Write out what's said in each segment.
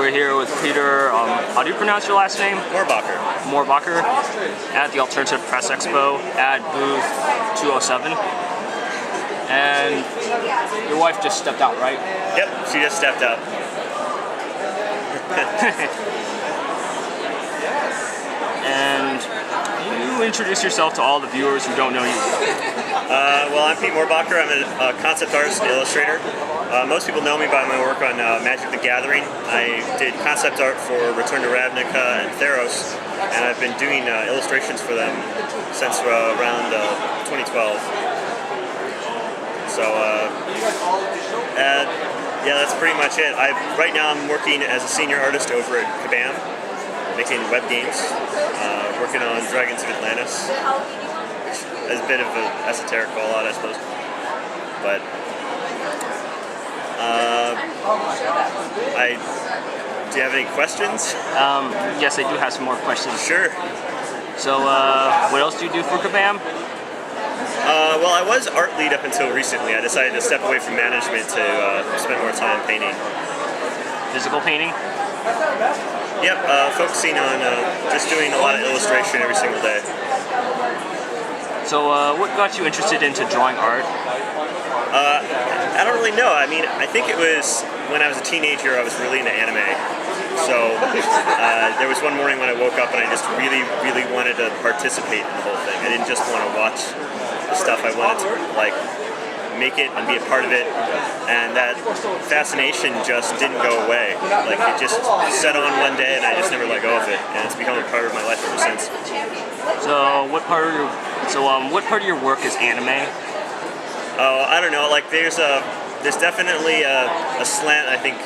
we're here with Peter, how do you pronounce your last name? Mohrbacher. Mohrbacher, at the Alternative Press Expo at booth 207. And your wife just stepped out, right? Yep, she just stepped out. And you introduce yourself to all the viewers who don't know you. Well, I'm Peter Mohrbacher. I'm a concept artist and illustrator. Most people know me by my work on Magic the Gathering. I did concept art for Return to Ravnica and Theros, and I've been doing illustrations for them since around 2012. So, yeah, that's pretty much it. Right now I'm working as a senior artist over at Kabam, making web games, working on Dragons of Atlantis, which is a bit of an esoteric call-out, I suppose. But do you have any questions? Yes, I do have some more questions. Sure. So, what else do you do for Kabam? Well, I was art lead up until recently. I decided to step away from management to spend more time painting. Physical painting? Yep, focusing on just doing a lot of illustration every single day. So, what got you interested into drawing art? I don't really know. I mean, I think it was when I was a teenager, I was really into anime. So there was one morning when I woke up and I just really, really wanted to participate in the whole thing. I didn't just want to watch the stuff. I wanted to like make it and be a part of it. And that fascination just didn't go away. Like it just set on one day and I just never let go of it. And it's become a part of my life ever since. So what part of your work is anime? Oh, I don't know. Like there's definitely a slant, I think,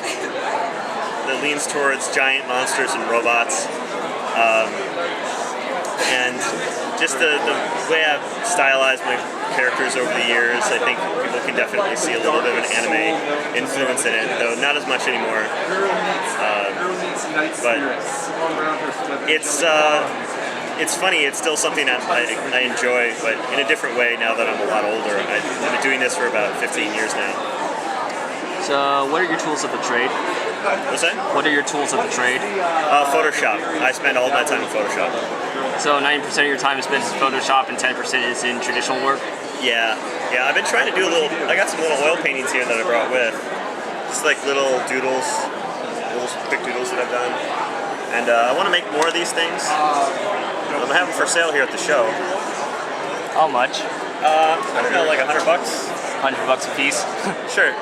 that leans towards giant monsters and robots, and just the way I've stylized my characters over the years. I think people can definitely see a little bit of an anime influence in it, though not as much anymore. But it's funny, it's still something that I enjoy, but in a different way now that I'm a lot older. I've been doing this for about 15 years now. So, what are your tools of the trade? What's that? What are your tools of the trade? Photoshop. I spend all my time in Photoshop. So 90% of your time is spent in Photoshop and 10% is in traditional work? Yeah. I've been trying to do I got some little oil paintings here that I brought with. Just like little doodles, little quick doodles that I've done. And I want to make more of these things. I'm having them for sale here at the show. How much? I don't know, like $100. $100 a piece? Sure.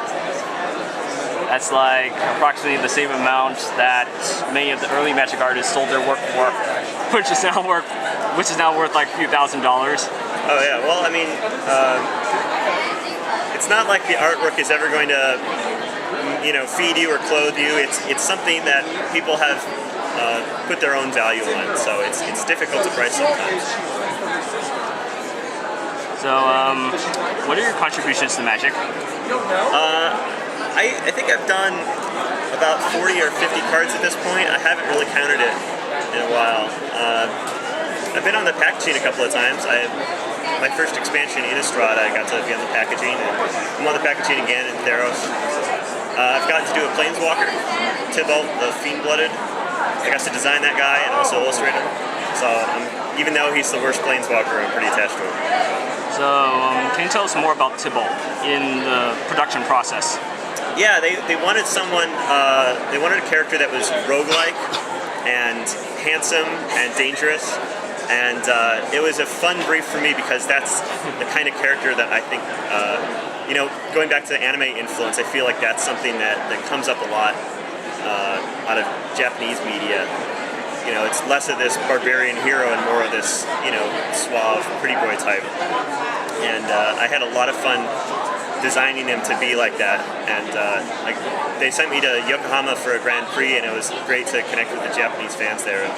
That's like approximately the same amount that many of the early Magic artists sold their work for, which is now worth like a few $1,000s. Oh yeah, well I mean, it's not like the artwork is ever going to, feed you or clothe you. It's something that people have put their own value on, so it's difficult to price sometimes. So, what are your contributions to Magic? I think I've done about 40 or 50 cards at this point. I haven't really counted it in a while. I've been on the packaging a couple of times. My first expansion in Estrada, I got to be on the packaging, and I'm on the packaging again in Theros. I've gotten to do a Planeswalker, Tybalt, the Fiend-Blooded. I got to design that guy and also illustrate him. So even though he's the worst Planeswalker, I'm pretty attached to him. So can you tell us more about Tybalt in the production process? Yeah, they wanted someone, they wanted a character that was roguelike and handsome and dangerous, and it was a fun brief for me because that's the kind of character that I think, going back to the anime influence, I feel like that's something that comes up a lot out of Japanese media. It's less of this barbarian hero and more of this, suave, pretty boy type. And I had a lot of fun designing him to be like that, and they sent me to Yokohama for a Grand Prix, and it was great to connect with the Japanese fans there and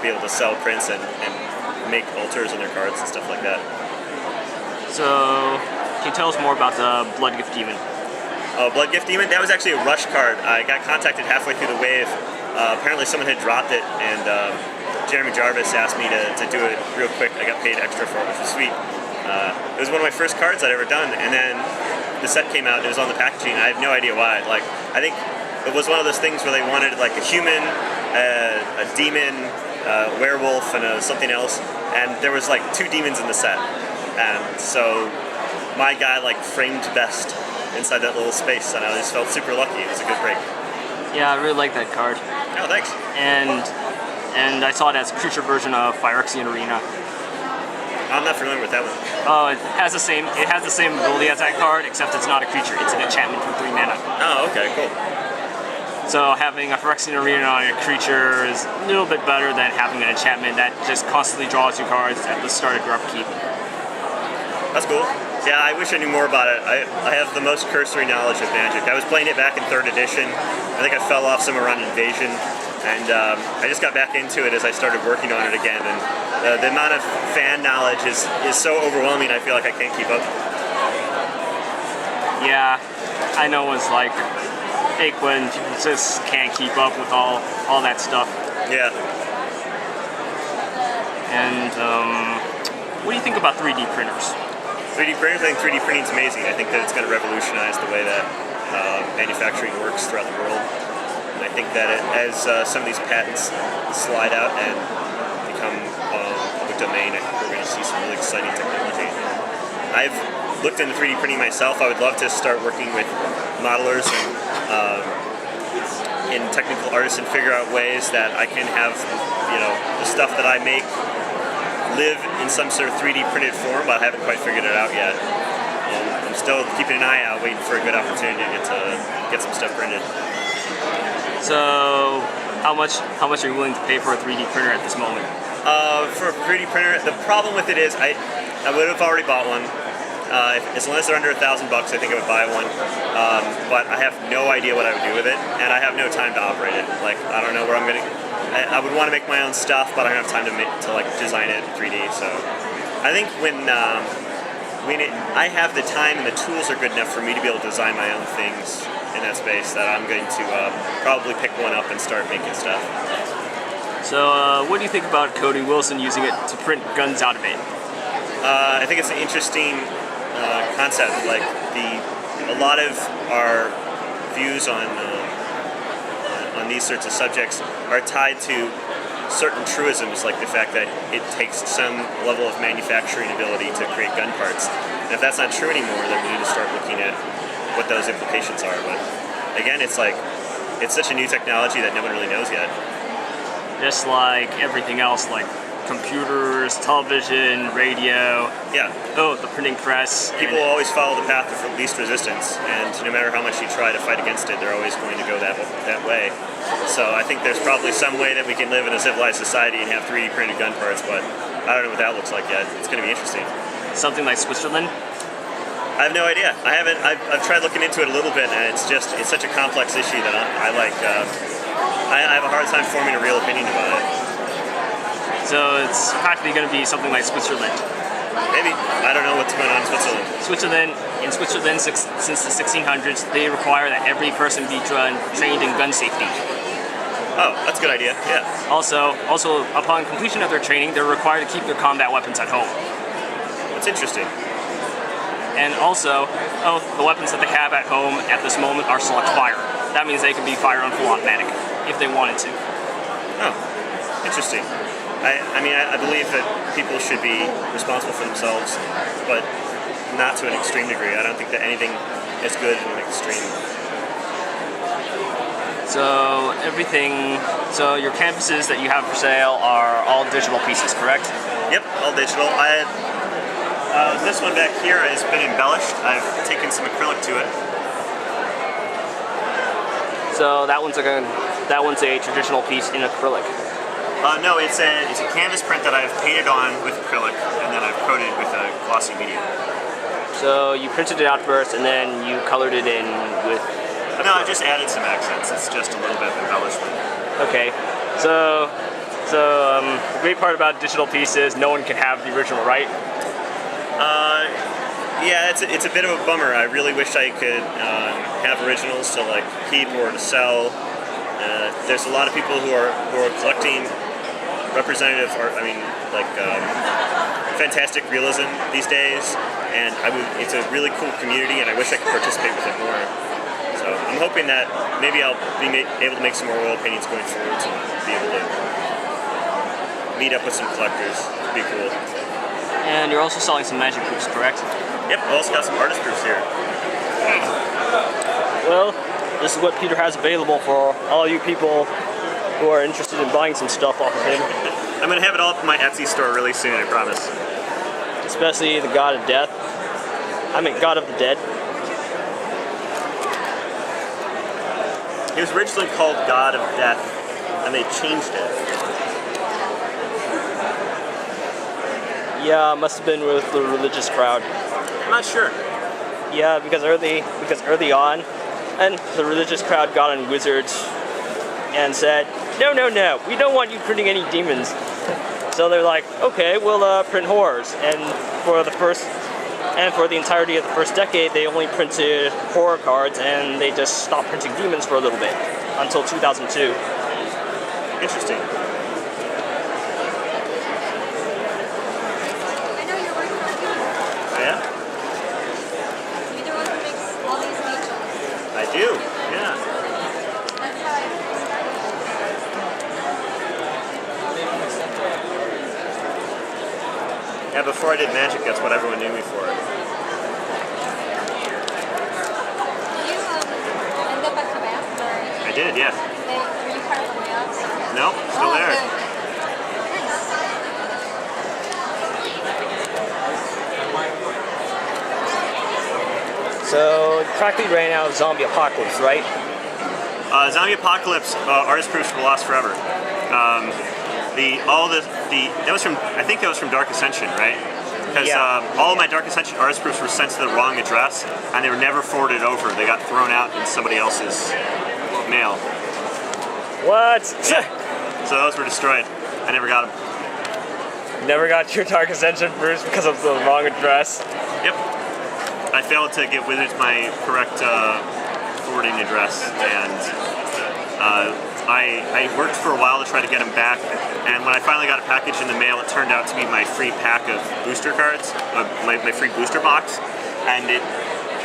be able to sell prints and make alters on their cards and stuff like that. So, can you tell us more about the Blood Gift Demon? Oh, Blood Gift Demon? That was actually a rush card. I got contacted halfway through the wave. Apparently someone had dropped it, and Jeremy Jarvis asked me to do it real quick. I got paid extra for it, which was sweet. It was one of my first cards I'd ever done, and then the set came out and it was on the packaging. I have no idea why. I think it was one of those things where they wanted like a human, a demon, a werewolf, and something else, and there was like 2 demons in the set, and so my guy like framed best inside that little space, and I just felt super lucky. It was a good break. Yeah, I really like that card. Oh, thanks. And I saw it as a creature version of Phyrexian Arena. I'm not familiar with that one. Oh, it has the same ability as that card, except it's not a creature. It's an enchantment for 3 mana. Oh, okay, cool. So having a Phyrexian Arena on a creature is a little bit better than having an enchantment that just constantly draws you cards at the start of your upkeep. That's cool. Yeah, I wish I knew more about it. I have the most cursory knowledge of Magic. I was playing it back in 3rd edition. I think I fell off somewhere around Invasion, and I just got back into it as I started working on it again. And the amount of fan knowledge is so overwhelming. I feel like I can't keep up. Yeah, I know it's like fake when you just can't keep up with all that stuff. Yeah. And what do you think about 3D printers? 3D printers, I think 3D printing is amazing. I think that it's going to revolutionize the way that manufacturing works throughout the world. And I think that as some of these patents slide out and become public domain, I think we're going to see some really exciting technology. I've looked into 3D printing myself. I would love to start working with modelers and technical artists and figure out ways that I can have, the stuff that I make live in some sort of 3D printed form, but I haven't quite figured it out yet. I'm still keeping an eye out, waiting for a good opportunity to get some stuff printed. So, how much are you willing to pay for a 3D printer at this moment? For a 3D printer, the problem with it is I would have already bought one. As long as they're under $1,000 bucks, I think I would buy one. But I have no idea what I would do with it, and I have no time to operate it. Like, I don't know where I'm gonna. I would want to make my own stuff, but I don't have time to like design it in 3D. So I think when I have the time and the tools are good enough for me to be able to design my own things in that space, that I'm going to probably pick one up and start making stuff. So what do you think about Cody Wilson using it to print guns out of it? I think it's an interesting concept. Like a lot of our views on these sorts of subjects are tied to certain truisms, like the fact that it takes some level of manufacturing ability to create gun parts. And if that's not true anymore, then we need to start looking at what those implications are. But again, it's such a new technology that no one really knows yet. Just like everything else, like computers, television, radio. Yeah. Oh, the printing press. People always follow the path of least resistance, and no matter how much you try to fight against it, they're always going to go that way. So I think there's probably some way that we can live in a civilized society and have 3D printed gun parts, but I don't know what that looks like yet. It's going to be interesting. Something like Switzerland? I have no idea. I've tried looking into it a little bit, and it's such a complex issue that I have a hard time forming a real opinion about it. So it's practically going to be something like Switzerland. Maybe. I don't know what's going on in Switzerland. In Switzerland, since the 1600s, they require that every person be trained in gun safety. Oh, that's a good idea. Yeah. Also, upon completion of their training, they're required to keep their combat weapons at home. That's interesting. And also, the weapons that they have at home at this moment are select fire. That means they can be fired on full automatic if they wanted to. Oh, interesting. I believe that people should be responsible for themselves, but not to an extreme degree. I don't think that anything is good in an extreme. So your canvases that you have for sale are all digital pieces, correct? Yep, all digital. This one back here has been embellished. I've taken some acrylic to it. So that one's a traditional piece in acrylic. No, it's a canvas print that I've painted on with acrylic, and then I've coated with a glossy medium. So you printed it out first, and then you colored it in with acrylic. No, I just added some accents. It's just a little bit of embellishment. Okay, so the great part about digital pieces, no one can have the original, right? Yeah, it's a bit of a bummer. I really wish I could have originals to like keep or to sell. There's a lot of people who are collecting representative art. Fantastic realism these days, and it's a really cool community, and I wish I could participate with it more. So I'm hoping that maybe I'll be able to make some more oil paintings going forward to be able to meet up with some collectors. It'd be cool. And you're also selling some magic proofs, correct? Yep, I also got some artist proofs here. Well, this is what Peter has available for all you people who are interested in buying some stuff off of him. I'm gonna have it all up in my Etsy store really soon, I promise. Especially the God of Death. I mean, God of the Dead. He was originally called God of Death, and they changed it. Yeah, it must have been with the religious crowd. I'm not sure. Yeah, because early on, and the religious crowd got on Wizards and said, no, we don't want you printing any demons. So they're like, okay, we'll print horrors. And for the entirety of the first decade, they only printed horror cards, and they just stopped printing demons for a little bit until 2002. Interesting. I know you're working on it. Oh, yeah? You're the one who makes all these angels. I do, yeah. That's how I started. Yeah, before I did magic, that's what everyone knew me for. Did you end up at Hangout? I did, yeah. Were you part of Hangout? Nope, still there. Good. So practically ran out of Zombie Apocalypse, right? Zombie Apocalypse artist proofs were lost forever. I think that was from Dark Ascension, right? Because all of my Dark Ascension artist proofs were sent to the wrong address, and they were never forwarded over. They got thrown out in somebody else's mail. What? So those were destroyed. I never got them. Never got your Dark Ascension proofs because of the wrong address? Yep. I failed to give Wizards my correct forwarding address, and I worked for a while to try to get them back, and when I finally got a package in the mail, it turned out to be my free pack of booster cards, my free booster box, and it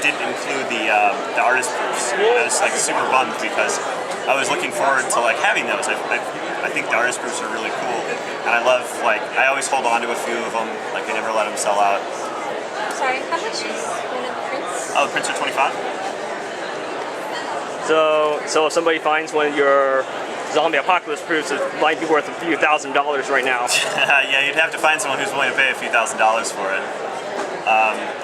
didn't include the artist proofs. I was like super bummed because I was looking forward to like having those. I think the artist proofs are really cool, and I I always hold on to a few of them. Like I never let them sell out. Sorry, how much is one of the prints? Oh, the prints are $25. So if somebody finds one of your Zombie Apocalypse proofs, it might be worth a few $1,000s right now. Yeah, you'd have to find someone who's willing to pay a few $1,000s for it.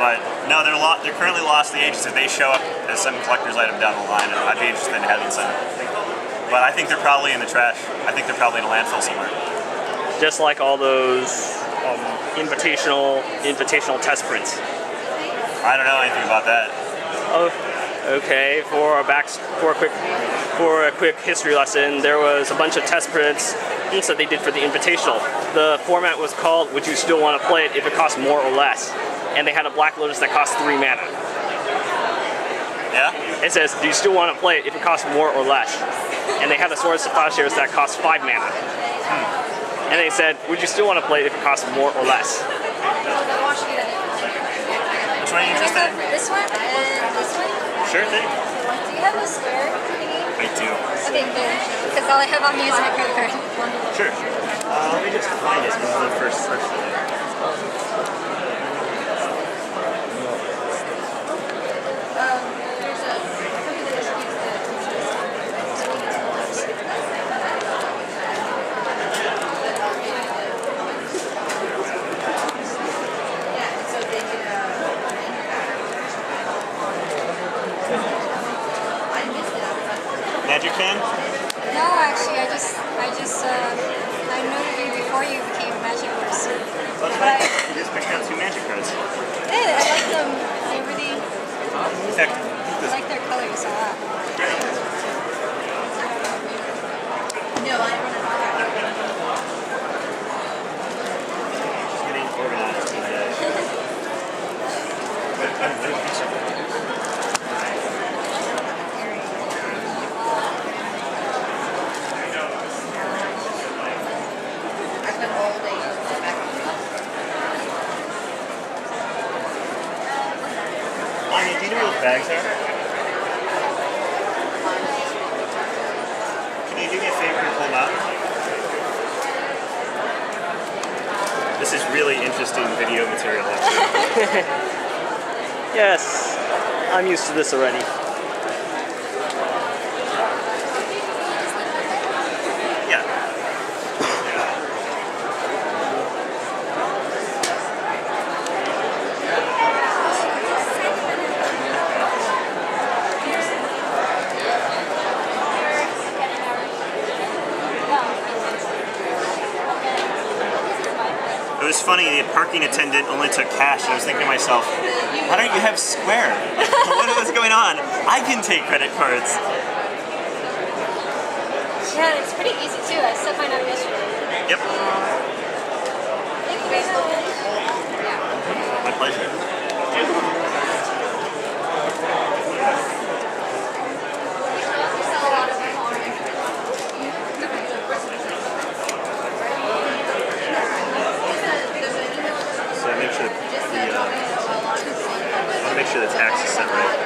But no, they're currently lost to the ages. If they show up as some collector's item down the line, I'd be interested in having some. But I think they're probably in the trash. I think they're probably in a landfill somewhere. Just like all those invitational test prints. I don't know anything about that. Oh, okay. For a quick history lesson, there was a bunch of test prints that they did for the invitational. The format was called "Would you still want to play it if it costs more or less?" And they had a Black Lotus that cost 3 mana. Yeah. It says, "Do you still want to play it if it costs more or less?" And they had a Swords to Plowshares that cost 5 mana. And they said, "Would you still want to play it if it costs more or less?" Which one are you interested in? This one and this one? Sure thing. Do you have a square thingy? I do. Okay, good. Because all I have on me is my credit card. Sure. Let me just find it. This is the first person. Magic fan? No, actually, I knew you before you became a Magic person. That's right. You just picked out 2 magic cards. Yeah, I like them. They really, In fact, I like their colors a lot. No, I don't know. just getting organized today. Anya, do you know what those bags are? can you do me a favor and pull them out? This is really interesting video material, actually. Yes, I'm used to this already. Yeah. It was funny, the parking attendant only took cash. I was thinking to myself, why don't you have Square? What is going on? I can take credit cards. Yeah, it's pretty easy too. I set mine up yesterday. Yep, Thank you guys. Yeah. my pleasure. We sell a lot of them already. So I make sure I want to make sure the tax is set right.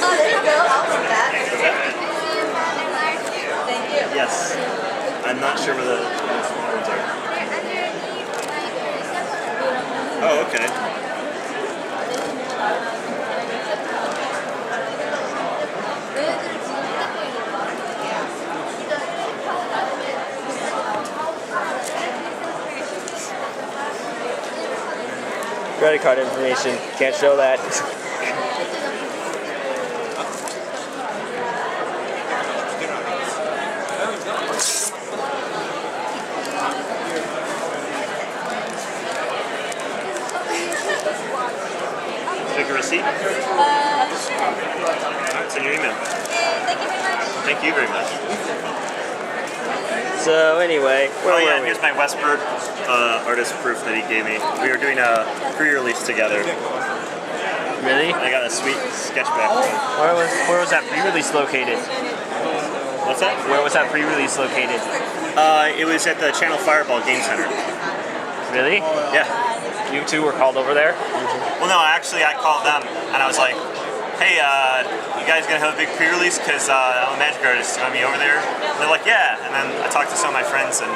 There you go. I'll put that. Thank you. Yes. I'm not sure where the words are. Oh, okay. Credit card information. Can't show that. Take a receipt. Send your email. Thank you very much. Thank you very much. So anyway, where Oh were yeah, we? here's my Westbird artist proof that he gave me. We were doing a pre-release together. Really? I got a sweet sketch back. Where was that pre-release located? What's that? Where was that pre-release located? It was at the Channel Fireball Game Center. Really? Yeah. You two were called over there? Well, no, actually, I called them and I was like, "Hey, you guys gonna have a big pre-release? Cause I'm a magic artist. You want me over there?" And they're like, "Yeah." And then I talked to some of my friends and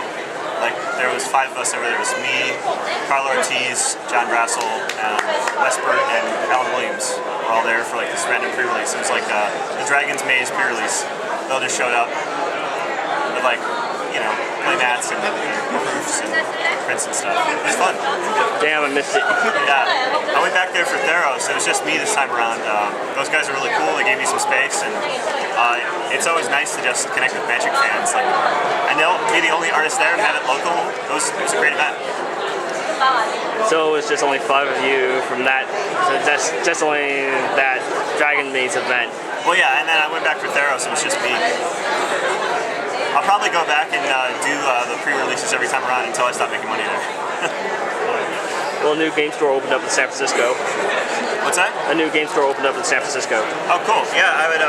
like there was 5 of us over there. It was me, Carlo Ortiz, John Brassel, Westbird, and Alan Williams. We're all there for like this random pre-release. It was like the Dragon's Maze pre-release. They all just showed up with like, you know, play mats and proofs and prints and stuff. It was fun. Damn, I missed it. Yeah, I went back there for Theros. It was just me this time around. Those guys are really cool. They gave me some space, and it's always nice to just connect with Magic fans. Like, I know be the only artist there and have it local. It was a great event. So it was just only 5 of you from that. So that's just only that Dragon Maze event. Well, yeah, and then I went back for Theros. It was just me. I'll probably go back and do the pre-releases every time around until I stop making money there. Well, a new game store opened up in San Francisco. What's that? A new game store opened up in San Francisco. Oh, cool. Yeah, I would.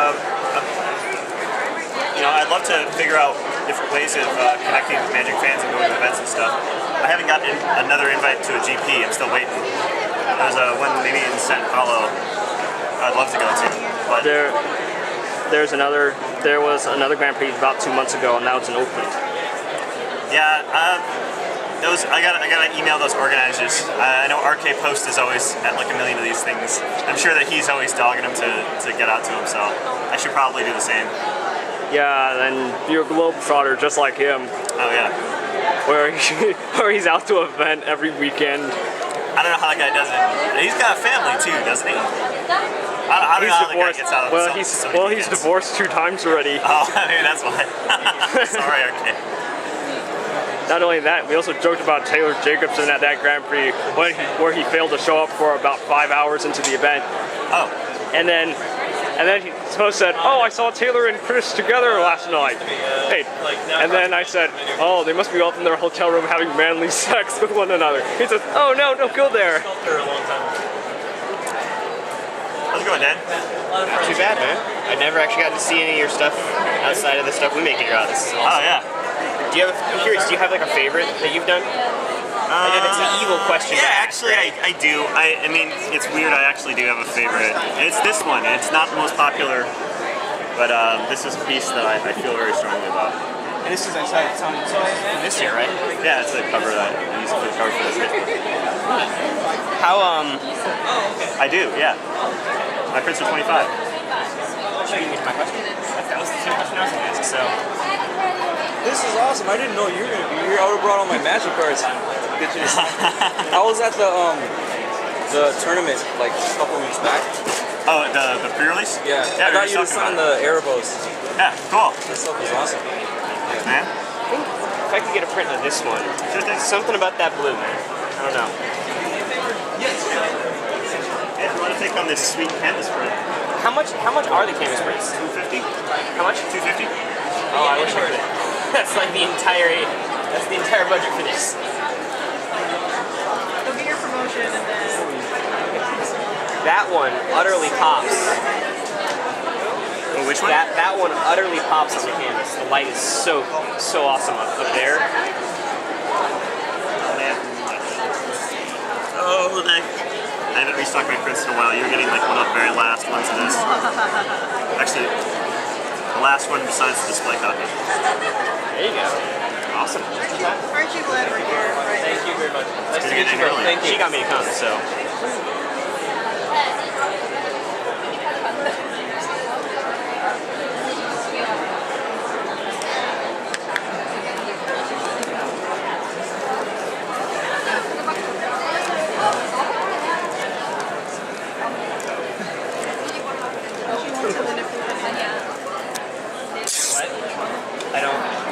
I'd love to figure out different ways of connecting with Magic fans and going to events and stuff. I haven't gotten another invite to a GP. I'm still waiting. There's one maybe in Sao Paulo. I'd love to go to, but There was another Grand Prix about 2 months ago, and now it's in Oakland. yeah, I gotta email those organizers. I know RK Post is always at like a million of these things. I'm sure that he's always dogging them to get out to him, so I should probably do the same. Yeah, and you're a globetrotter just like him, Oh yeah. where he's out to an event every weekend. I don't know how that guy does it. He's got a family too, doesn't he? I don't know how the guy gets out of so many He's weekends. divorced 2 times already. Oh, maybe that's why. Sorry, RK. Not only that, we also joked about Taylor Jacobson at that Grand Prix where he failed to show up for about 5 hours into the event. Oh. And then he said, "Oh, I saw Taylor and Chris together last night." Hey, and then I said, "Oh, they must be up in their hotel room having manly sex with one another." He says, "Oh no, don't go there." How's it going, Dan? Not too bad, man. I never actually got to see any of your stuff outside of the stuff we make at your office. Oh yeah. I'm curious, do you have like a favorite that you've done? Like, if it's an evil question. Yeah, actually, I do. I mean, it's weird. I actually do have a favorite. It's this one. It's not the most popular, but this is a piece that I feel very strongly about. And this is inside it's on this year, right? Yeah, it's a cover that I used for the cover for this. How I do, yeah. My prints are 25. should we get to my question? That was the same question I was gonna ask. So This is awesome. I didn't know you were gonna be here. I would have brought all my magic cards. Get you. I was at the tournament like a couple weeks back. Oh, the pre-release? Yeah. Yeah, I got you to sign the Erebos. Yeah, cool. This stuff was awesome. Man. if I could get a print of this one, Sure thing. something about that blue, man. I don't know. Hey, if you want to take on this sweet canvas print, How much are the canvas prints? $250. How much? $250. Oh, I wish I could. That's like the entire budget for this. Go get your promotion and then. That one utterly pops. Oh, which one? That one utterly pops on the canvas. The light is so awesome up there. Oh, I haven't restocked my prints in a while. You're getting like one of the very last ones of this. Actually, the last one besides the display copy. There you go. Awesome. Aren't you glad we're here? Right? Thank you very much. Nice to Good meet you. evening, early. Thank you. She got me to come, so.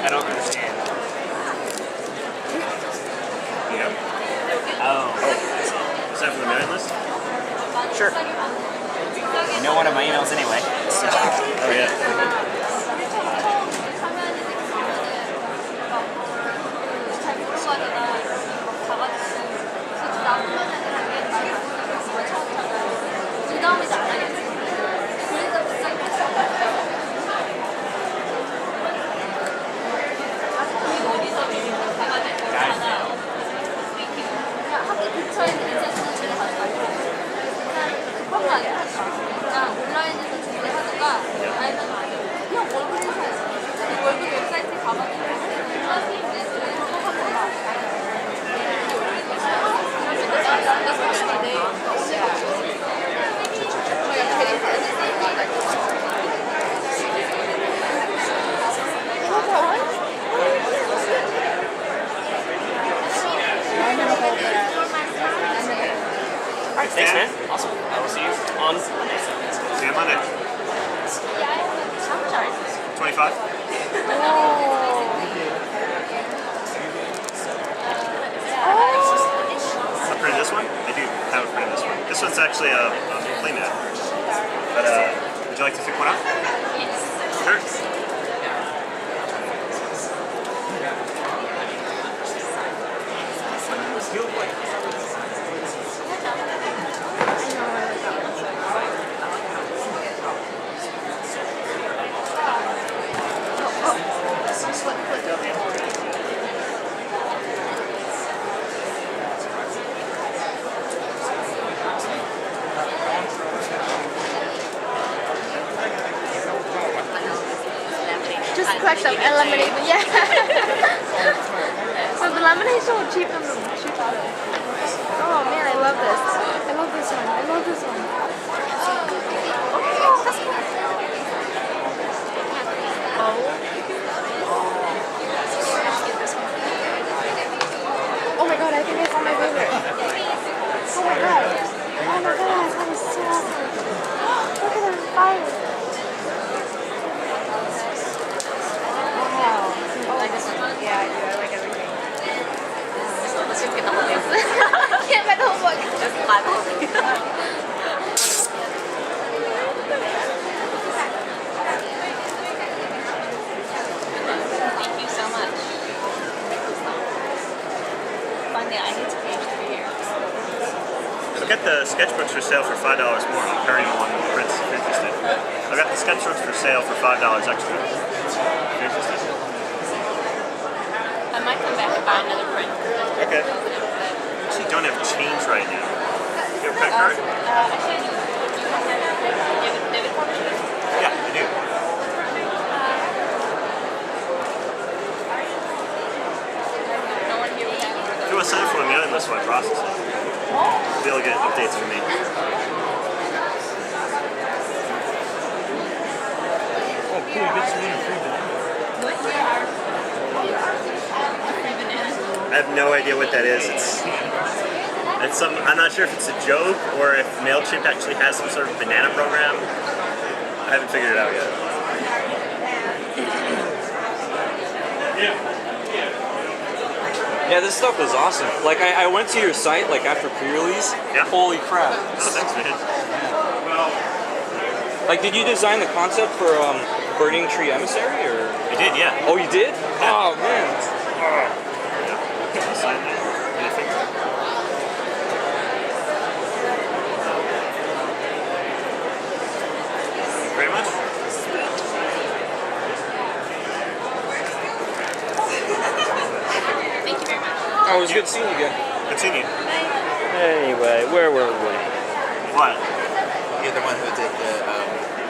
I don't understand. Yeah. Oh. Is that from the mailing list? Sure. You know one of my emails anyway. So. Oh, yeah. Thanks, man. Awesome. I will see you on Monday. See you on Monday. 25? I printed this one? I do have a print of this one. This one's actually a playmat. But would you like to pick one up? Sure. Just crack them and lemonade. Yeah. So the lemonade is so cheap on the cheap on it. Oh man, I love this. I love this one. I love this one. Oh my god, I think I found my favorite. Oh my god. Oh my god, that is so awesome. Look at that fire. Wow. Oh, like this one? Yeah, I do. I like everything. Let's just get the whole thing. Can't get the whole book. Just buy the whole thing. Thank you so much. Finally, I get to page 3 here. I've got the sketchbooks for sale for $5 more. I'm carrying the one with prints if you're interested. I've got the sketchbooks for sale for $5 extra. If you're interested. I might come back and buy another print. Okay. Actually, don't have change right now. You have a credit card? Actually, do you have debit card? Yeah, I do. No one here with that. If you want to sign up for a mailing list while I process it, you'll be able to get updates from me. Oh, cool. You get some free banana. I have no idea what that is. It's some. I'm not sure if it's a joke or if MailChimp actually has some sort of banana program. I haven't figured it out yet. Yeah, this stuff is awesome. Like, I went to your site, like, after pre-release. Yeah. Holy crap. Oh, thanks, man. Like, did you design the concept for Burning Tree Emissary, or? I did, yeah. Oh, you did? Oh, man. I'll sign that. Anything? Thank you very much. Thank you very much. Oh, it was good seeing you again. Continue. Anyway, where were we? What? You're the one who did the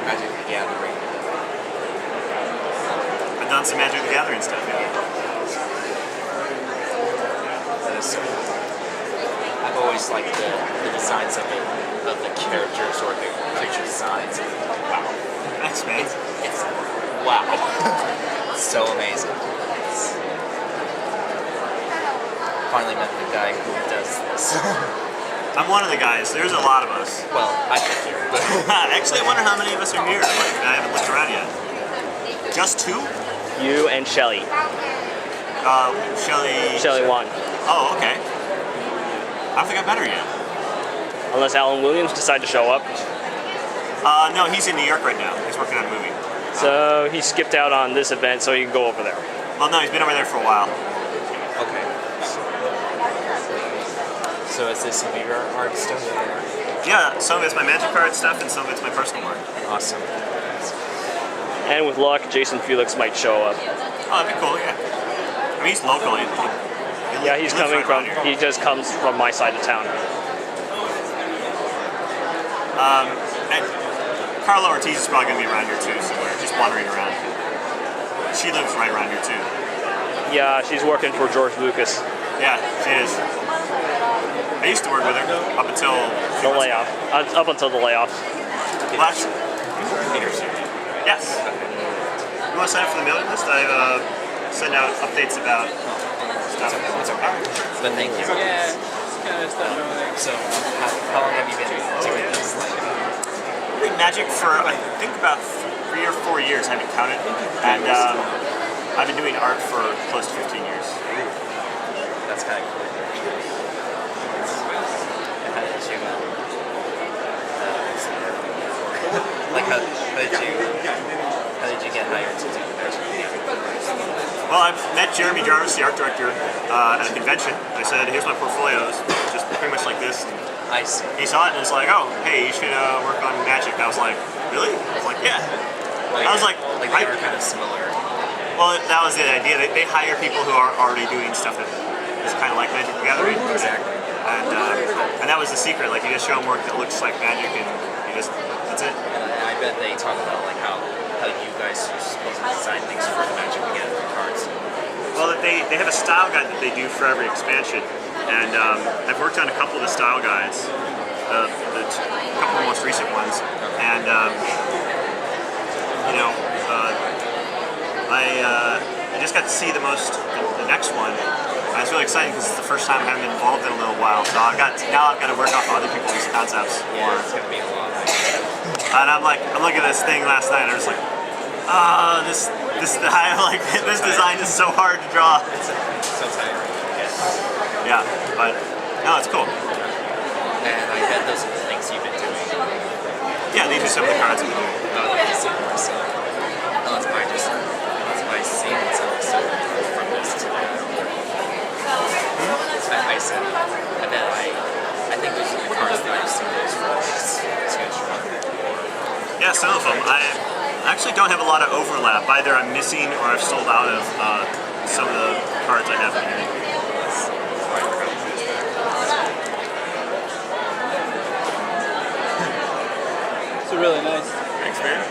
Magic the Gathering. I've done some Magic the Gathering stuff, yeah. That is so cool. I've always liked the designs of the characters or the picture designs. Wow. Thanks, man. It's wow. It's so amazing. Finally met the guy who does this. I'm one of the guys. There's a lot of us. Well, I think you, but Actually, I wonder how many of us are here. Like, I haven't looked around yet. Just two? You and Shelly. Shelly. Shelly won. Oh, okay. I don't think I've met her yet. Unless Alan Williams decided to show up. No, he's in New York right now. He's working on a movie. So he skipped out on this event so he can go over there. Well, no, he's been over there for a while. okay. So is this some of your art stuff? Yeah, some of it's my Magic card stuff, and some of it's my personal work. Awesome. And with luck, Jason Felix might show up. Oh, that'd be cool. Yeah. I mean, he's local. Yeah, he's lives coming right from. around here. He just comes from my side of town. And Carla Ortiz is probably gonna be around here too, somewhere, just wandering around. She lives right around here too. Yeah, she's working for George Lucas. Yeah, she is. I used to work with her up until The layoff. Up until the layoff. last. Yes. You want to sign up for the mailing list? I send out updates about stuff. But thank you. Yeah. So, how long have you been doing this? I've been Magic for I think about 3 or 4 years. I haven't counted, and I've been doing art for close to 15 years. That's kind of cool. How did you, like how did you get hired to do Magic? Well, I met Jeremy Jarvis, the art director, at a convention. I said, "Here's my portfolios, just pretty much like this." I see. He saw it and was like, "Oh, hey, you should work on Magic." I was like, "Really?" I was like, "Yeah." I was like, they are kind of similar. Well, that was the idea. They hire people who are already doing stuff that is kind of like Magic the Gathering. Exactly. And that was the secret. Like, you just show them work that looks like Magic, and that's it. And I bet they talk about like how you guys are supposed to design things for the Magic the Gathering cards. Well, they have a style guide that they do for every expansion, and I've worked on a couple of the style guides, a couple of the most recent ones, and I just got to see the next one. And it's really exciting because it's the first time I haven't been involved in a little while, so now I've got to work off other people's concepts Yeah, more. it's gonna be a lot. And I'm looking at this thing last night, and I'm just like, this design is so hard to draw. It's so tiring. Yeah, but no, it's cool. And I bet those are the things you've been doing. Yeah, these are some of the cards I'm doing. Oh, the PC course. Unless I see it so from this to that. I said, I bet I think those are the cards that I've seen those for sketch run. Yeah, some of them. I actually don't have a lot of overlap. Either I'm missing or I've sold out of some of the cards I have in here. It's really nice. Thanks, man.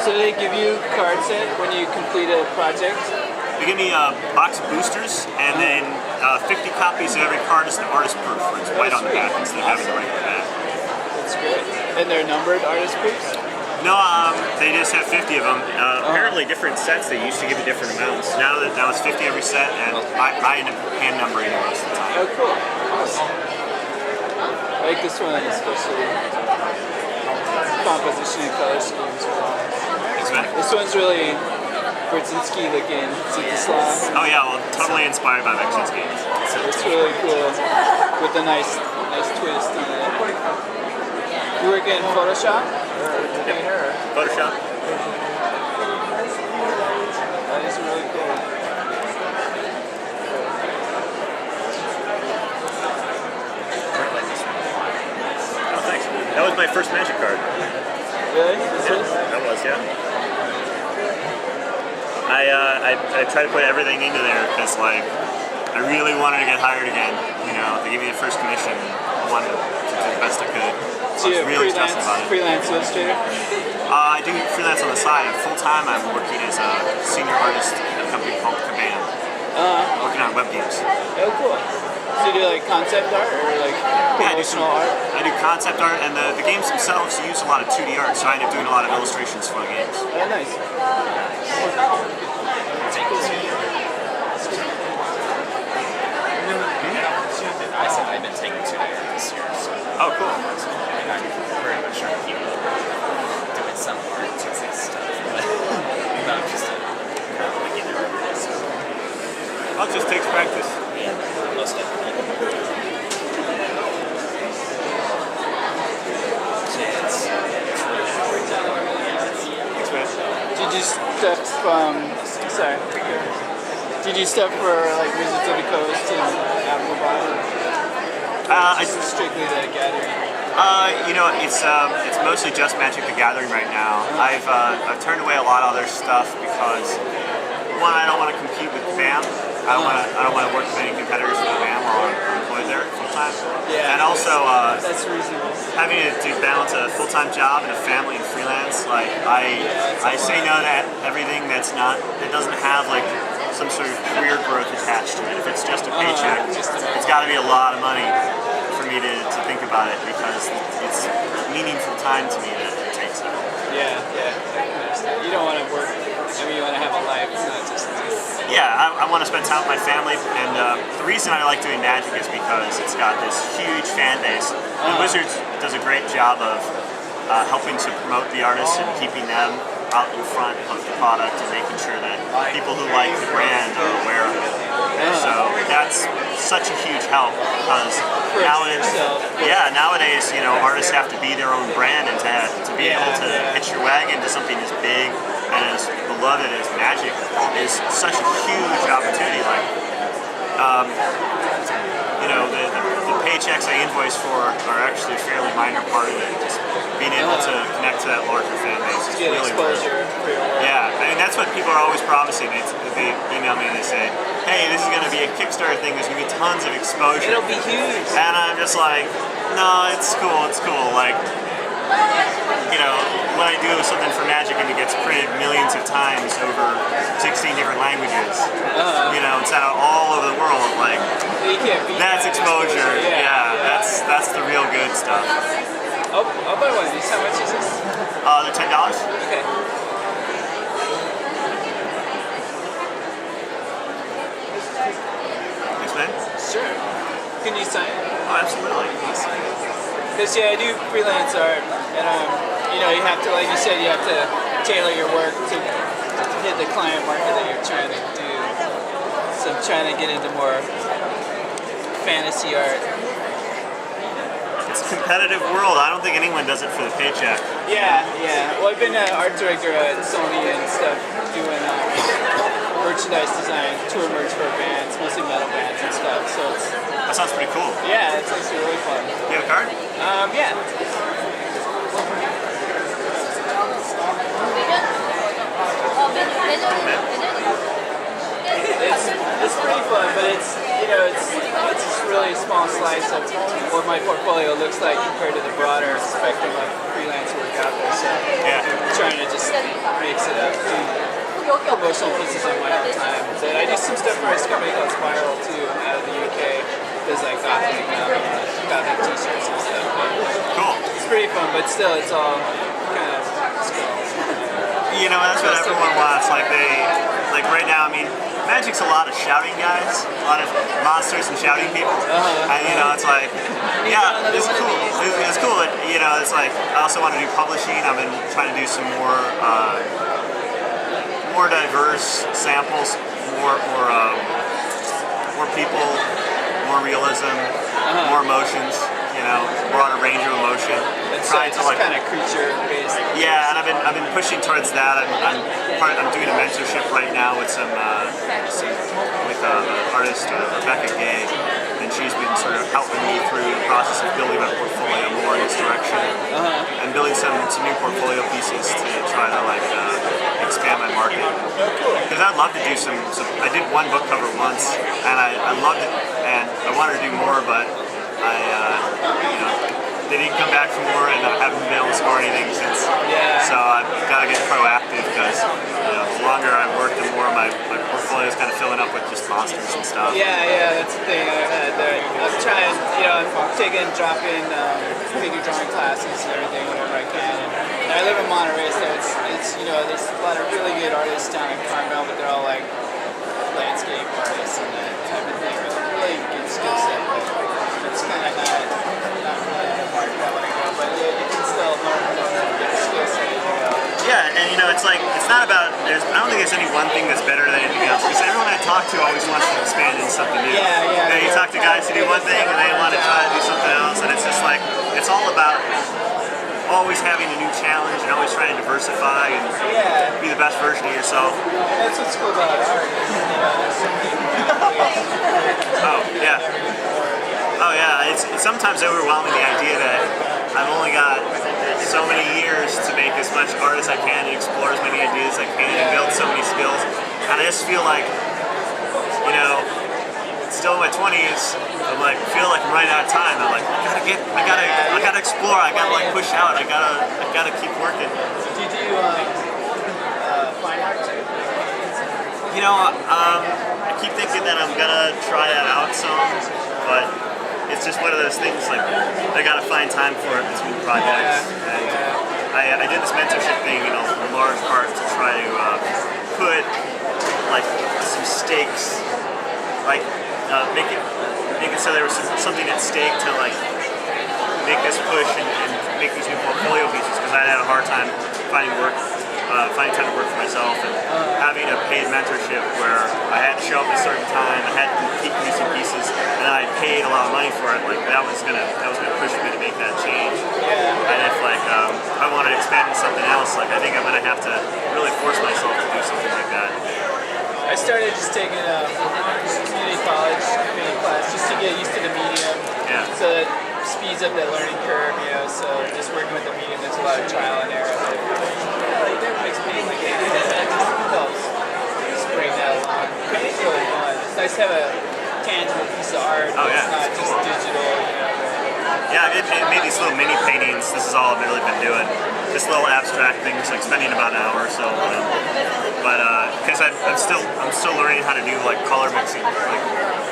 So do they give you card set when you complete a project? They give me a box of boosters and then 50 copies of every card is the artist proof, where it's white on the back instead of having the regular back. That's great. And they're numbered artist proofs? No, they just have 50 of them. Apparently, different sets they used to give you different amounts. Now it's 50 every set, and I end up hand numbering them most of the time. Oh, cool. Awesome. I like this one especially. Composition and color schemes. Thanks, man. This one's really Brzezinski looking. Zitislav. Oh yeah, well, totally inspired by Vexinski. It's really cool with a nice twist on it. You work in Photoshop or Painter? Photoshop. That is really cool. Oh, thanks. That was my first Magic card. Really? This is? That was, yeah. I try to put everything into there because, like, I really wanted to get hired again. You know, they gave me the first commission. I wanted to do the best I could. So you're really stressing about it. freelance illustrator? I do freelance on the side. Full time, I'm working as a senior artist at a company called Kabam. Working on web games. Oh, cool. So you do like concept art or like promotional art? I do concept art, and the games themselves use a lot of 2D art, so I end up doing a lot of illustrations for the games. Oh, nice. I said I've been taking 2 days this year, so Oh, cool. I'm very much trying to keep doing some artistic stuff, but not just a beginner. So, Well, it just takes practice. yeah, most definitely. Thanks, man. Did you stuff sorry. Did you stuff for like Wizards of the Coast and Apple Bottom? Strictly the Gathering. You know, it's mostly just Magic the Gathering right now. I've turned away a lot of other stuff because one, I don't want to compete with BAM. I don't want to work with any competitors with BAM while I'm employed there full time. Yeah. And also That's reasonable. having to balance a full time job and a family and freelance. Like I say no to everything that doesn't have like some sort of career growth attached to it. If it's just a paycheck, it's got to be a lot of money for me to think about it because it's meaningful time to me that it takes up. Yeah, I can understand. You don't want to work. I mean, you want to have a life, not just. Yeah, I want to spend time with my family, and the reason I like doing Magic is because it's got this huge fan base. And Wizards does a great job of helping to promote the artists and keeping them out in front of the product and making sure that people who like the brand are aware of it. So that's such a huge help because nowadays, you know, artists have to be their own brand, and to be able to hitch your wagon to something as big and as beloved as Magic is such a huge opportunity. Like, you know, the paychecks I invoice for are actually a fairly minor part of it. Just being able to connect to that larger fan base is really exposure. Yeah, I mean, that's what people are always promising. They email me and they say, hey, this is going to be a Kickstarter thing, there's going to be tons of exposure. It'll be huge. And I'm just like, no, it's cool. Like, you know, when I do something for Magic and it gets printed millions of times over 16 different languages, you know, it's out all over the world, like, You can't beat that's that exposure. Yeah, that's the real good stuff. I'll buy one of these. How much is this? They're $10. Okay. Thanks, man. Sure. Can you sign it? Oh, absolutely. Because I do freelance art, and you know, you have to, like you said, you have to tailor your work to hit the client market that you're trying to do. So I'm trying to get into more fantasy art. It's a competitive world. I don't think anyone does it for the paycheck. Yeah. Well, I've been an art director at Sony and stuff, doing merchandise design, tour merch for bands, mostly metal bands and stuff. So it's That sounds pretty cool. yeah, it's actually really fun. You have a card? Yeah. It's pretty fun, but it's just really a small slice of what my portfolio looks like compared to the broader spectrum of freelance work out there. So I'm trying to just mix it up, do promotional pieces on my own time. So I do some stuff for this company called Spiral too, out of the UK. Does like gothic t-shirts and stuff. Cool. It's pretty fun, but still, it's all kind of skulls. You know, that's what everyone wants. Like right now, I mean, Magic's a lot of shouting guys, a lot of monsters and shouting people. And you know, it's like, yeah, it's cool. It's cool. But, you know, it's like I also want to do publishing. I've been trying to do some more diverse samples, more people, more realism, more emotions. You know, broader range of emotion. It's trying to like kind of creature based. Yeah, and I've been pushing towards that. I'm doing a mentorship right now with an artist, Rebecca Gay, and she's been sort of helping me through the process of building my portfolio more in this direction, and building some new portfolio pieces to try to like expand my market. Because I'd love to do some. I did one book cover once, and I loved it, and I wanted to do more, but they didn't come back for more, and I haven't been able to score anything since. So I've got to get proactive because the longer I've worked, the more my portfolio is kind of filling up with just monsters and stuff. Yeah, that's the thing I've had there. I'm trying, I'm dropping figure drawing classes and everything whenever I can. And I live in Monterey, so it's there's a lot of really good artists down in Carmel, but they're all like landscape artists and that type of thing with a really good skill set. It's kind of not really the market I want to go, but you can still learn and get a skill set. Yeah, and it's like, it's not about, I don't think there's any one thing that's better than anything else, because everyone I talk to always wants to expand into something new. You talk to guys who do one thing and they want to try to do something else, and it's just like, it's all about always having a new challenge and always trying to diversify and be the best version of yourself. That's what's cool about art. There's so many Oh yeah, it's sometimes overwhelming, the idea that I've only got so many years to make as much art as I can and explore as many ideas as I can and build so many skills. And I just feel like, still in my 20s, feel like I'm running out of time. I'm like, I gotta explore, I gotta like push out, I gotta keep working. Do you do fine art too? I keep thinking that I'm gonna try that out some, but it's just one of those things, like, I gotta find time for it between projects. And I did this mentorship thing in a large part to try to put like some stakes, like make it so there was something at stake to like make this push and make these new portfolio pieces, because I had a hard time finding time to work for myself, and having a paid mentorship where I had to show up at a certain time, I had to keep producing pieces, and I paid a lot of money for it. Like that was gonna push me to make that change. And if I wanted to expand into something else, like I think I'm gonna have to really force myself to do something like that. I started just taking community college class just to get used to the medium. So that speeds up that learning curve, so just working with the medium, there's a lot of trial and error. That makes me like it helps just bring that along. It's really fun. It's nice to have a tangible piece of art that's not just digital, Yeah, it made these little mini paintings. This is all I've really been doing. Just little abstract things, like spending about an hour or so on it. But because I'm still learning how to do like color mixing, like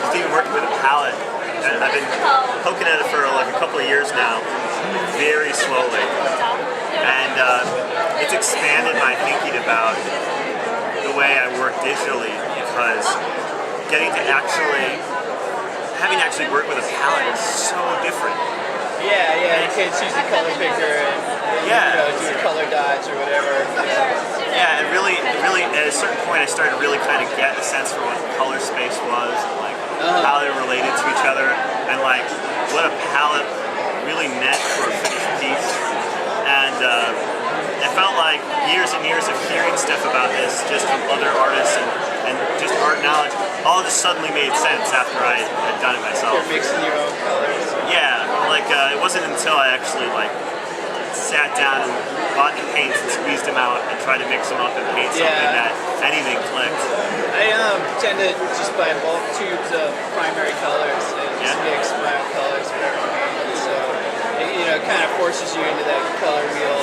just even working with a palette. And I've been poking at it for like a couple of years now, very slowly. And it's expanded my thinking about the way I work digitally, because having to actually work with a palette is so different. You can't choose the color picker and do the color dots or whatever. And really, at a certain point, I started to really kind of get a sense for what color space was, and like how they related to each other, and like what a palette really meant for a finished piece. And I felt like years and years of hearing stuff about this just from other artists and just art knowledge all just suddenly made sense after I had done it myself. You're mixing your own colors. Yeah, like it wasn't until I actually like sat down and bought the paints and squeezed them out and tried to mix them up and paint something Yeah. that anything clicked. I tend to just buy bulk tubes of primary colors and just mix my own colors for every paint. So it kind of forces you into that color wheel.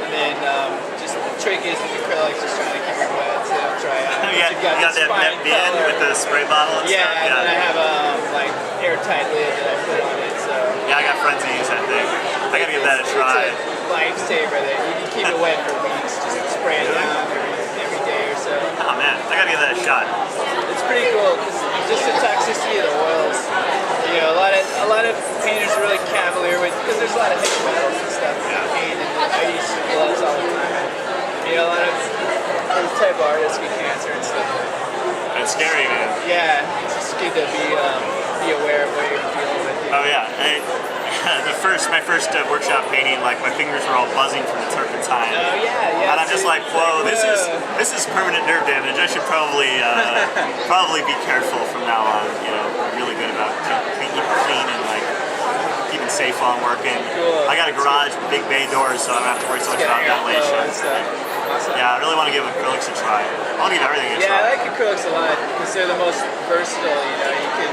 And then just the trick is with acrylics, just trying to keep it wet so it'll dry out. Yeah, You've you got this that fine bin color. with the spray bottle and Yeah, stuff. and then I have a like airtight lid that I put on it. So Yeah, I got friends who use that thing. I gotta give that a try. It's a lifesaver that you can keep it wet for weeks. Just spray it down every day or so. Oh man, I gotta give that a shot. It's pretty cool because just the toxicity of the oils. A lot of painters are really cavalier with because there's a lot of heavy metals and stuff in paint. And I use gloves all the time. A lot of those type of artists get cancer and stuff. It's scary, man. Yeah, it's just good to be aware of what you're dealing with. Oh yeah. My first workshop painting, like my fingers were all buzzing from the turpentine. Oh yeah. And I'm just like, whoa, this is permanent nerve damage. I should probably be careful from now on. Really good about keeping clean and like keeping safe while I'm working. Cool. I got a garage with big bay doors, so I don't have to worry so much about ventilation. Awesome. Yeah, I really want to give acrylics a try. I want to give everything a Yeah, try. I like acrylics a lot because they're the most versatile. You can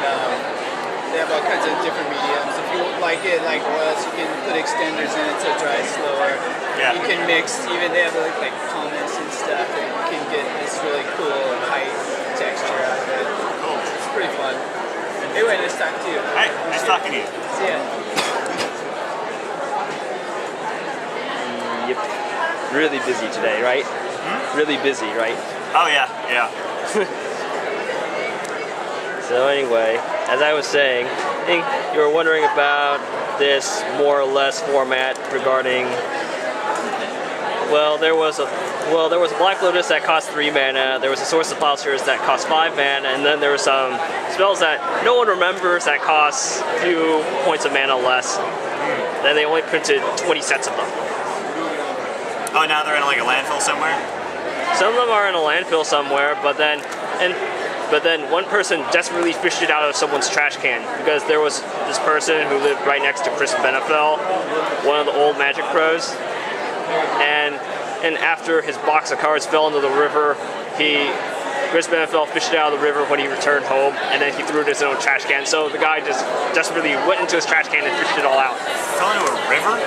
they have all kinds of different mediums. If you like it like oils, you can put extenders in it so it dries slower. Yeah. You can mix. Even they have like pumice and stuff, and you can get this really cool height texture out of it. Cool. It's pretty fun. Anyway, nice talking to you. Hey, nice talking to you. See ya. Yep. Really busy today, right? Really busy, right? Oh yeah. So anyway, as I was saying, I think you were wondering about this more or less format regarding. Well, there was a Black Lotus that cost 3 mana. There was a Source of Plowshares that cost 5 mana, and then there were some spells that no one remembers that cost a few points of mana less. Then they only printed 20 sets of them. Oh, now they're in like a landfill somewhere? Some of them are in a landfill somewhere, but then one person desperately fished it out of someone's trash can because there was this person who lived right next to Chris Benefell, one of the old Magic pros, and after his box of cards fell into the river, Chris Benefell fished it out of the river when he returned home, and then he threw it in his own trash can. So the guy just desperately went into his trash can and fished it all out. Fell into a river?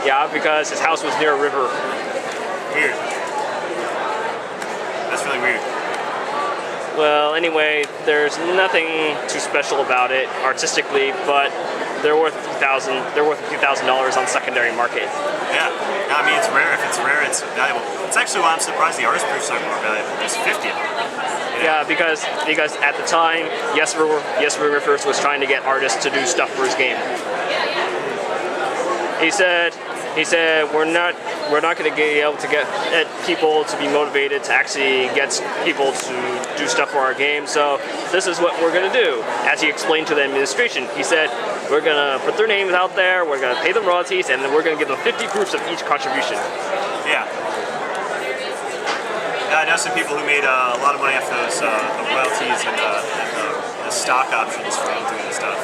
Yeah, because his house was near a river. Weird. That's really weird. Well, anyway, there's nothing too special about it artistically, but they're worth $50,000 on secondary market. Yeah. I mean, it's rare. If it's rare, it's valuable. It's actually why I'm surprised the artist proofs aren't more valuable. There's 50 of them. Yeah, because at the time, Jesper Riffers was trying to get artists to do stuff for his game. He said we're not going to be able to get people to be motivated to actually get people to do stuff for our game. So this is what we're going to do. As he explained to the administration, he said we're going to put their names out there, we're going to pay them royalties, and then we're going to give them 50 proofs of each contribution. Yeah. I know some people who made a lot of money off those the royalties and the stock options from doing this stuff.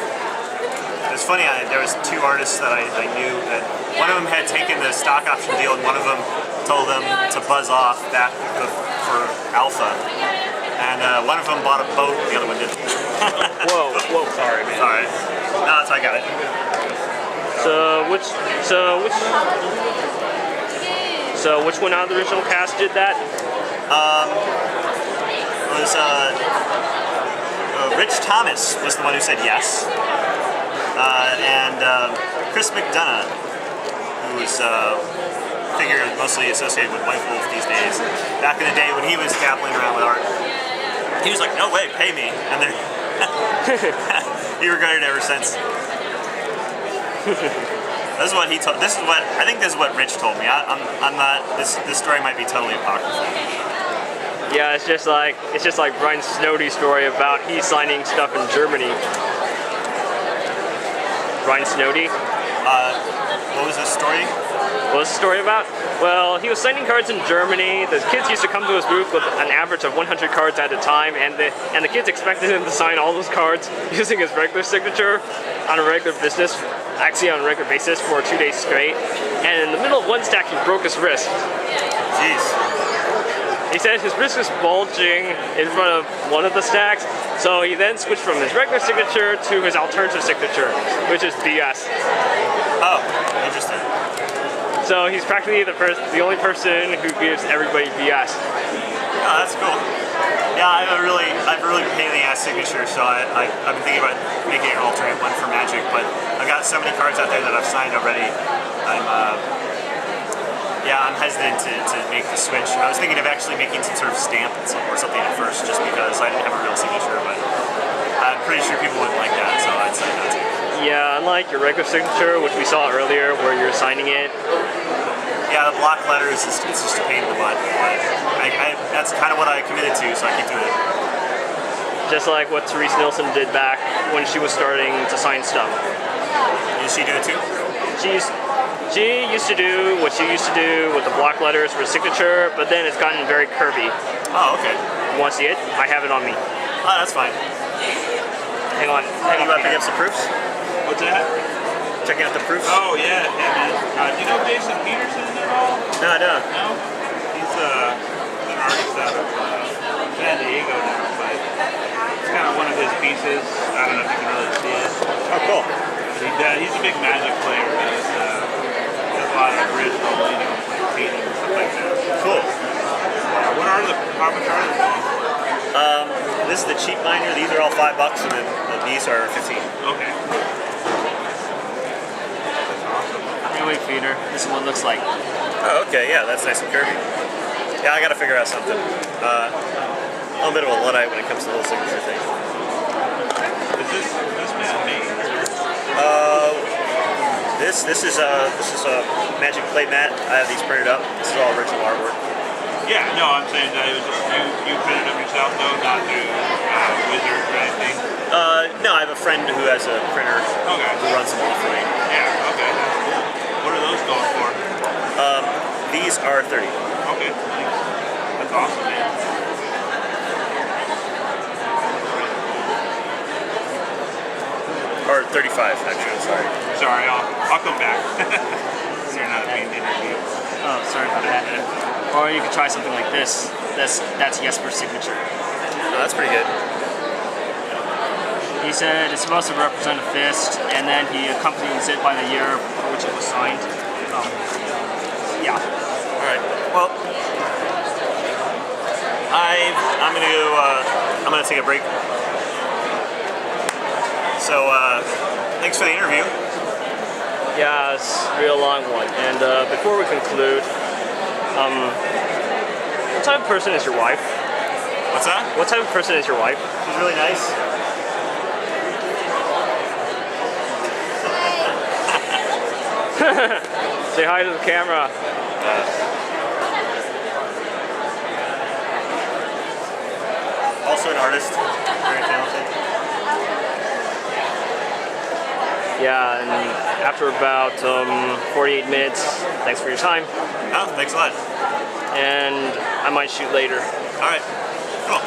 It was funny, there was 2 artists that I knew that one of them had taken the stock option deal and one of them told them to buzz off back for alpha. And one of them bought a boat, the other one didn't. Whoa, sorry, man. Alright. No, that's I got it. So which one out of the original cast did that? It was Rich Thomas was the one who said yes. And Chris McDonough, who was a figure mostly associated with White Wolf these days. Back in the day when he was dabbling around with art, he was like, "No way, pay me," and then he regretted it ever since. This is what he told. This is what I think. This is what Rich told me. I'm not. This story might be totally apocryphal. Yeah, it's just like Brian Snowdy's story about he signing stuff in Germany. Brian Snowdy. What was this story? What was the story about? Well, he was signing cards in Germany. The kids used to come to his booth with an average of 100 cards at a time, and the kids expected him to sign all those cards using his regular signature on a regular business actually on a regular basis for 2 days straight. And in the middle of one stack, he broke his wrist. Jeez. He said his wrist was bulging in front of one of the stacks, so he then switched from his regular signature to his alternative signature, which is BS. Oh, interesting. So he's practically the only person who gives everybody BS. Oh, that's cool. Yeah, I have a really pain in the ass signature, so I've been thinking about making an alternate one for Magic, but I've got so many cards out there that I've signed already. I'm hesitant to make the switch. I was thinking of actually making some sort of stamp or something at first, just because I didn't have a real signature, but I'm pretty sure people wouldn't like that, so I'd say no to. Yeah, unlike your regular signature, which we saw earlier, where you're signing it. Yeah, the block letters, it's just a pain in the butt, but that's kind of what I committed to, so I keep doing it. Just like what Therese Nilsson did back when she was starting to sign stuff. Did she do it too? She used to do what she used to do with the block letters for signature, but then it's gotten very curvy. Oh, okay. You want to see it? I have it on me. Oh, that's fine. Hang on. You about to pick up some proofs? What's that? Checking out the proofs? Oh yeah, man. Do you know Jason Peterson at all? No, I don't. No? He's an artist out of San Diego now, but it's kind of one of his pieces. I don't know if you can really see it. Oh, cool. He's a big Magic player. He's does a lot of original, painting and stuff like that. Cool. What are the how much are they going for? This is the cheap binder. These are all $5, and then these are 15. Okay. Anyway, Peter, this is what it looks like. Oh, okay. Yeah, that's nice and curvy. Yeah, I got to figure out something. I'm a bit of a Luddite when it comes to the little signature thing. Is this man-made? This is a Magic plate mat. I have these printed up. This is all original artwork. Yeah, no, I'm saying that it was just you printed up yourself though, not through Wizard or anything. No, I have a friend who has a printer who runs them all for me. Yeah, okay. What are those going for? These are 30. Okay, thanks. That's awesome, man. Or 35, actually. Sorry. Sorry, I'll come back. So you're not being interviewed. Oh, sorry about that. Or you could try something like this. That's Jesper's signature. Oh, that's pretty good. He said it's supposed to represent a fist, and then he accompanies it by the year for which it was signed. Yeah. All right. Well, I'm gonna go. I'm gonna take a break. So, thanks for the interview. Yeah, it's a real long one. And before we conclude, what type of person is your wife? What's that? What type of person is your wife? She's really nice. Say hi to the camera. Also an artist. Very talented. Yeah, and after about 48 minutes, thanks for your time. Oh, thanks a lot. And I might shoot later. All right. Cool.